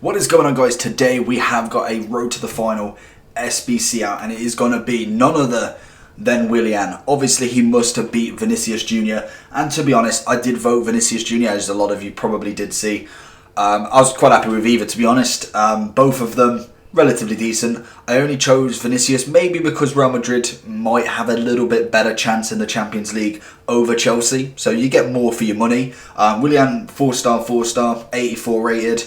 What is going on, guys? Today we have got a road to the final SBC out, and it is going to be none other than Willian. Obviously he must have beat Vinicius Jr. and to be honest, I did vote Vinicius Jr. as a lot of you probably did see. I was quite happy with either, to be honest. Both of them relatively decent. I only chose Vinicius maybe because Real Madrid might have a little bit better chance in the Champions League over Chelsea, so you get more for your money. Willian 4-star, 84 rated.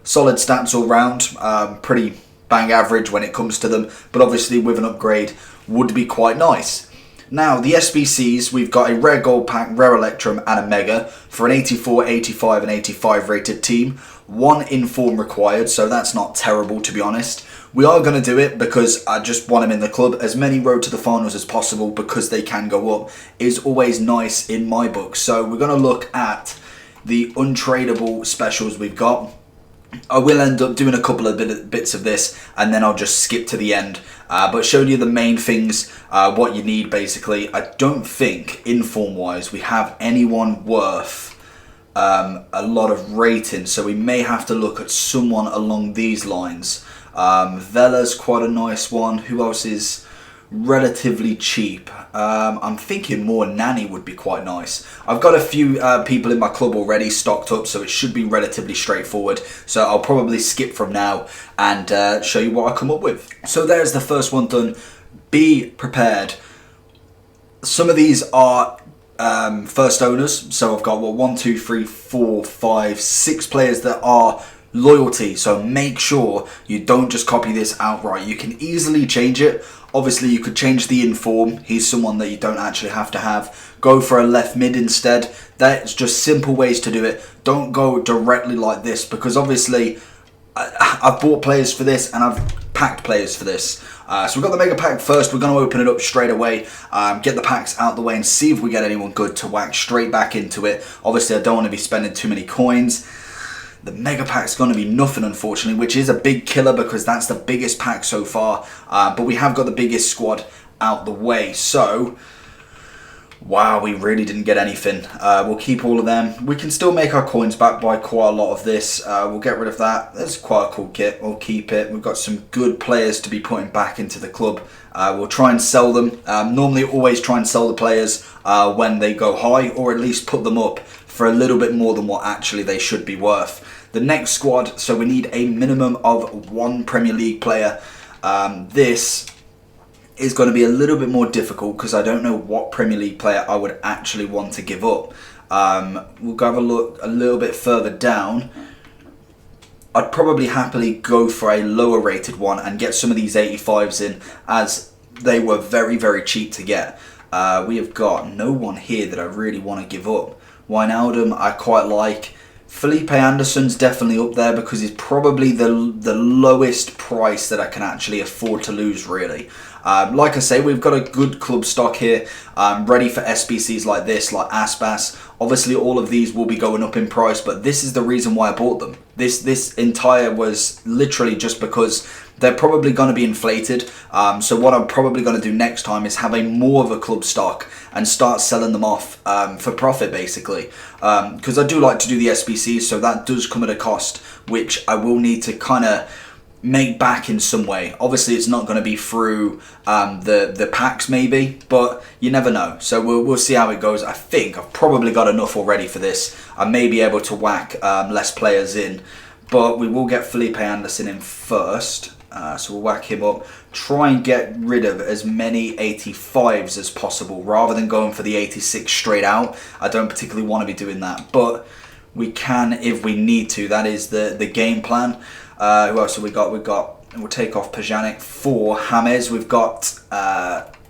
Solid stats all round, pretty bang average when it comes to them, but obviously with an upgrade would be quite nice. Now the SBCs, we've got a rare gold pack, rare electrum and a mega for an 84, 85 and 85 rated team. 1 inform required, so that's not terrible, to be honest. We are going to do it because I just want them in the club. As many road to the finals as possible because they can go up is always nice in my book. So we're going to look at the untradeable specials we've got. I will end up doing a couple of bits of this and then I'll just skip to the end, but showing you the main things, what you need basically. I don't think inform wise we have anyone worth a lot of rating, so we may have to look at someone along these lines. Vela's quite a nice one. Who else is relatively cheap? I'm thinking more Nani would be quite nice. I've got a few people in my club already stocked up, so it should be relatively straightforward. So I'll probably skip from now and show you what I come up with. So there's the first one done. Be prepared. Some of these are first owners, so I've got 1, 2, 3, 4, 5, 6 players that are loyalty, so make sure you don't just copy this outright. You can easily change it. Obviously you could change the inform. He's someone that you don't actually have to have. Go for a left mid instead. That's just simple ways to do it. Don't go directly like this, because obviously I've bought players for this and I've packed players for this. So we've got the mega pack first. We're going to open it up straight away, get the packs out the way and see if we get anyone good to whack straight back into it. Obviously I don't want to be spending too many coins. The mega pack's going to be nothing, unfortunately, which is a big killer because that's the biggest pack so far. But we have got the biggest squad out the way. So, wow, we really didn't get anything. We'll keep all of them. We can still make our coins back by quite a lot of this. We'll get rid of that. That's quite a cool kit. We'll keep it. We've got some good players to be putting back into the club. We'll try and sell them. Normally, always try and sell the players when they go high, or at least put them up for a little bit more than what actually they should be worth. The next squad, so we need a minimum of 1 Premier League player. This is going to be a little bit more difficult because I don't know what Premier League player I would actually want to give up. We'll go have a look a little bit further down. I'd probably happily go for a lower rated one and get some of these 85s in, as they were very, very cheap to get. We have got no one here that I really want to give up. Wijnaldum I quite like. Felipe Anderson's definitely up there because he's probably the lowest price that I can actually afford to lose, really. Like I say, we've got a good club stock here, ready for SBCs like this, like Aspas. Obviously, all of these will be going up in price, but this is the reason why I bought them. This entire was literally just because they're probably going to be inflated. So what I'm probably going to do next time is have more of a club stock and start selling them off for profit, basically. Because I do like to do the SBCs, so that does come at a cost, which I will need to kind of make back in some way. Obviously, it's not going to be through the packs, maybe, but you never know. So we'll see how it goes. I think I've probably got enough already for this. I may be able to whack less players in, but we will get Felipe Anderson in first. So we'll whack him up. Try and get rid of as many 85s as possible rather than going for the 86 straight out. I don't particularly want to be doing that, but we can if we need to. That is the game plan. Who else have we got? We'll take off Pjanic for James. We've got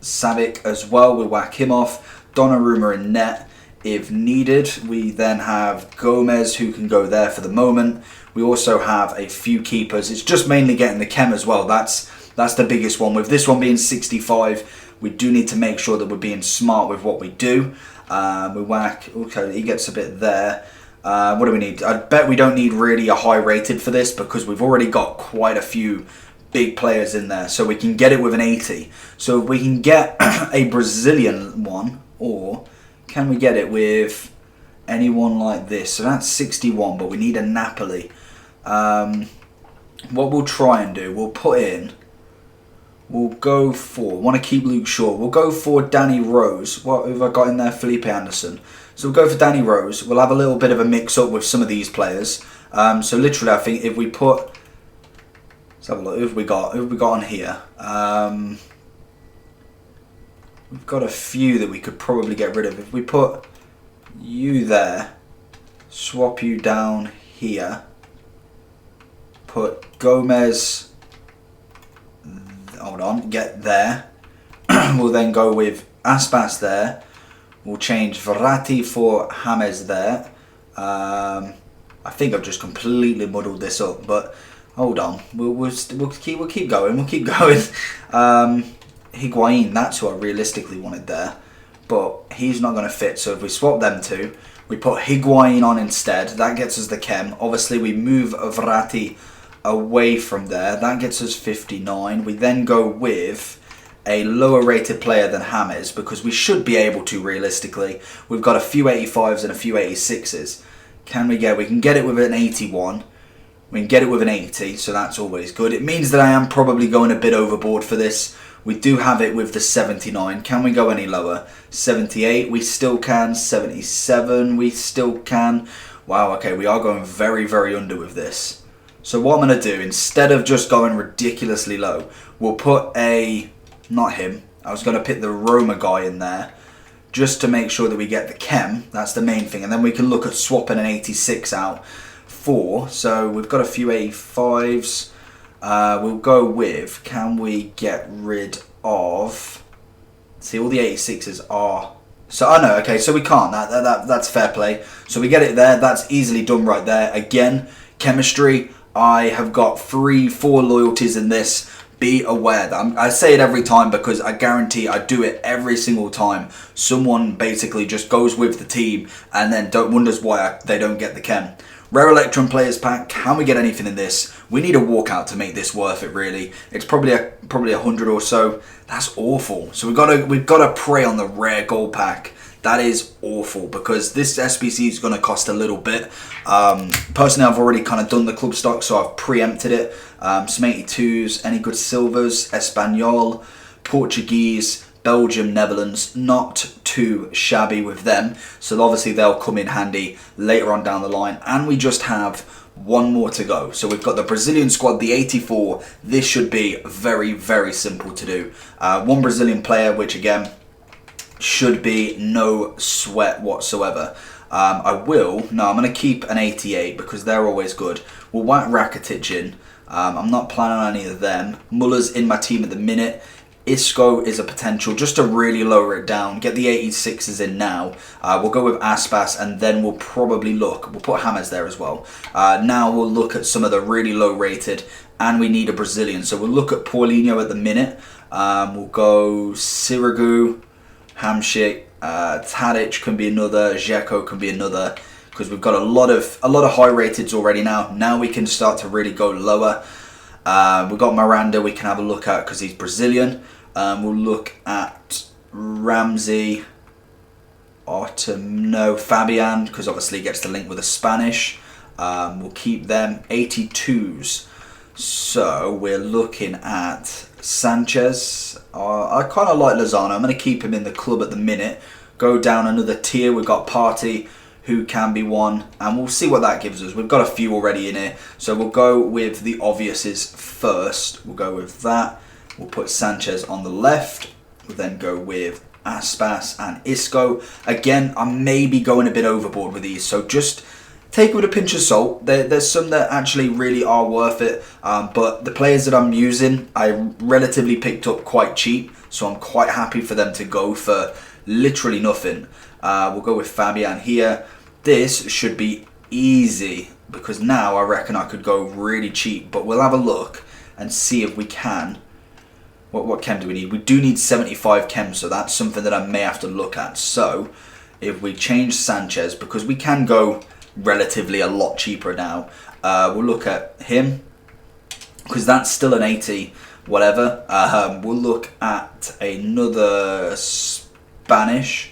Savic as well. We'll whack him off. Donnarumma in net if needed. We then have Gomez, who can go there for the moment. We also have a few keepers. It's just mainly getting the chem as well. That's the biggest one. With this one being 65, we do need to make sure that we're being smart with what we do. We whack. Okay, he gets a bit there. What do we need? I bet we don't need really a high rated for this because we've already got quite a few big players in there. So we can get it with an 80. So if we can get a Brazilian one, or can we get it with anyone like this? So that's 61, but we need a Napoli. what we'll try and do, we'll put in, we'll go for, want to keep Luke Shaw, we'll go for Danny Rose. What have I got in there? Felipe Anderson. So we'll go for Danny Rose. We'll have a little bit of a mix up with some of these players. So literally, I think if we put, let's have a look. Who have we got on here? We've got a few that we could probably get rid of. If we put you there, swap you down here, put Gomez, hold on, get there. We'll then go with Aspas there. We'll change Verratti for James there. I think I've just completely muddled this up, but hold on. We'll keep going. We'll keep going. Higuain, that's who I realistically wanted there, but he's not going to fit. So if we swap them two, we put Higuain on instead. That gets us the chem. Obviously, we move Verratti away from there. That gets us 59. We then go with a lower rated player than James, because we should be able to realistically. We've got a few 85s and a few 86s. We can get it with an 81. We can get it with an 80, so that's always good. It means that I am probably going a bit overboard for this. We do have it with the 79. Can we go any lower? 78, we still can. 77, we still can. Wow, okay, we are going very, very under with this. So what I'm going to do, instead of just going ridiculously low, we'll put a, not him, I was going to pick the Roma guy in there, just to make sure that we get the chem. That's the main thing. And then we can look at swapping an 86 out for. So we've got a few 85s. We'll go with, can we get rid of, see, all the 86s are, so I know, okay, so we can't, that's fair play. So we get it there, that's easily done right there. Again, chemistry, I have got 3-4 loyalties in this. Be aware that I say it every time, because I guarantee I do it every single time. Someone basically just goes with the team and then wonders why they don't get the chem. Rare Electrum Players Pack, can we get anything in this? We need a walkout to make this worth it, really. It's probably 100 or so. That's awful. So we've got to prey on the rare gold pack. That is awful, because this SBC is going to cost a little bit. Personally, I've already kind of done the club stock, so I've preempted it. Some 82s, any good silvers, Espanol, Portuguese, Belgium, Netherlands, not too shabby with them. So obviously they'll come in handy later on down the line. And we just have one more to go. So we've got the Brazilian squad, the 84. This should be very, very simple to do. One Brazilian player, which again, should be no sweat whatsoever. I'm going to keep an 88 because they're always good. We'll whack Rakitic in. I'm not planning on any of them. Muller's in my team at the minute. Isco is a potential, just to really lower it down. Get the 86s in now. We'll go with Aspas, and then we'll probably look. We'll put James there as well. Now we'll look at some of the really low rated, and we need a Brazilian. So we'll look at Paulinho at the minute. We'll go Sirigu, Hamšík, Tadic can be another, Dzeko can be another, because we've got a lot of high rateds already now. Now we can start to really go lower. We've got Miranda we can have a look at because he's Brazilian. We'll look at Ramsey, Fabian, because obviously he gets the link with the Spanish. We'll keep them. 82s. So we're looking at Sanchez. I kind of like Lozano. I'm going to keep him in the club at the minute. Go down another tier. We've got Partey, who can be one, and we'll see what that gives us. We've got a few already in here, so we'll go with the obviouses first. We'll go with that. We'll put Sanchez on the left. We'll then go with Aspas and Isco. Again, I may be going a bit overboard with these, so just take it with a pinch of salt. There's some that actually really are worth it, but the players that I'm using, I relatively picked up quite cheap, so I'm quite happy for them to go for literally nothing. We'll go with Fabian here. This should be easy, because now I reckon I could go really cheap, but we'll have a look and see if we can. What chem do we need? We do need 75 chem, so that's something that I may have to look at. So if we change Sanchez, because we can go relatively a lot cheaper now, we'll look at him, because that's still an 80 whatever. We'll look at another Spanish.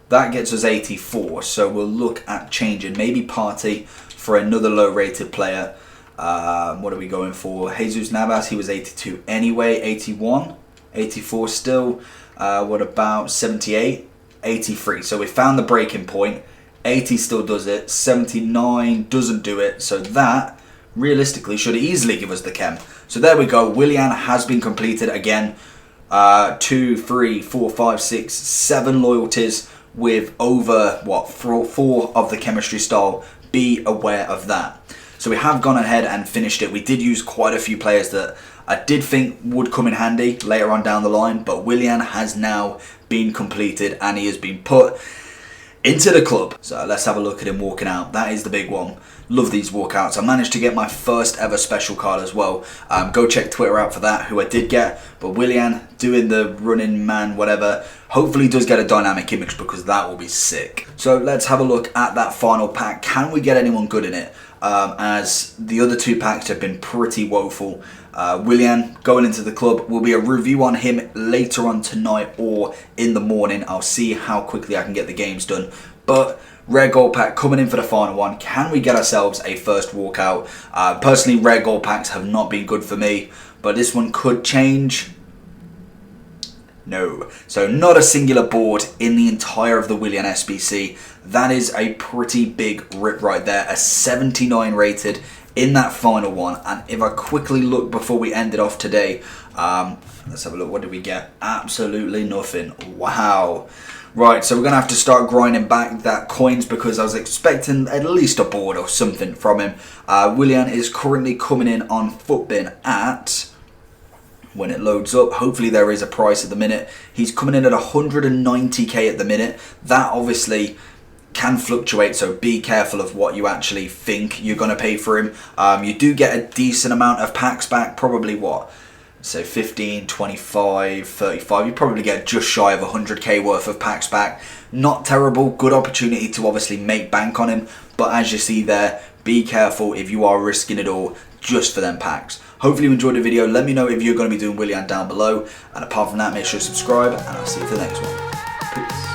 That gets us 84, so we'll look at changing maybe Partey for another low rated player. What are we going for? Jesus Navas, he was 82 anyway. 81, 84 still. What about 78? 83. So we found the breaking point. 80 still does it. 79 doesn't do it. So that realistically should easily give us the chem. So there we go. Willian has been completed again. 2, 3, 4, 5, 6, 7 loyalties with over what, 4 of the chemistry style. Be aware of that. So we have gone ahead and finished it. We did use quite a few players that I did think would come in handy later on down the line, but Willian has now been completed and he has been put into the club. So let's have a look at him walking out. That is the big one. Love these walkouts. I managed to get my first ever special card as well. Go check Twitter out for that, who I did get. But Willian doing the running man, whatever, hopefully does get a dynamic image because that will be sick. So let's have a look at that final pack. Can we get anyone good in it? As the other 2 packs have been pretty woeful. Willian going into the club, will be a review on him later on tonight or in the morning. I'll see how quickly I can get the games done. But rare gold pack coming in for the final one. Can we get ourselves a first walkout? Personally, rare gold packs have not been good for me, but this one could change. No. So not a singular board in the entire of the Willian SBC. That is a pretty big rip right there. A 79 rated in that final one. And if I quickly look before we end it off today, let's have a look. What did we get? Absolutely nothing. Wow. Right, so we're going to have to start grinding back that coins because I was expecting at least a board or something from him. Willian is currently coming in on Footbin at, when it loads up, hopefully there is a price at the minute. He's coming in at 190k at the minute. That obviously can fluctuate, so be careful of what you actually think you're going to pay for him. You do get a decent amount of packs back, probably what? So 15, 25, 35, you probably get just shy of 100k worth of packs back. Not terrible, good opportunity to obviously make bank on him, but as you see there, be careful if you are risking it all just for them packs. Hopefully you enjoyed the video. Let me know if you're going to be doing Willian down below, and apart from that, make sure to subscribe, and I'll see you for the next one. Peace.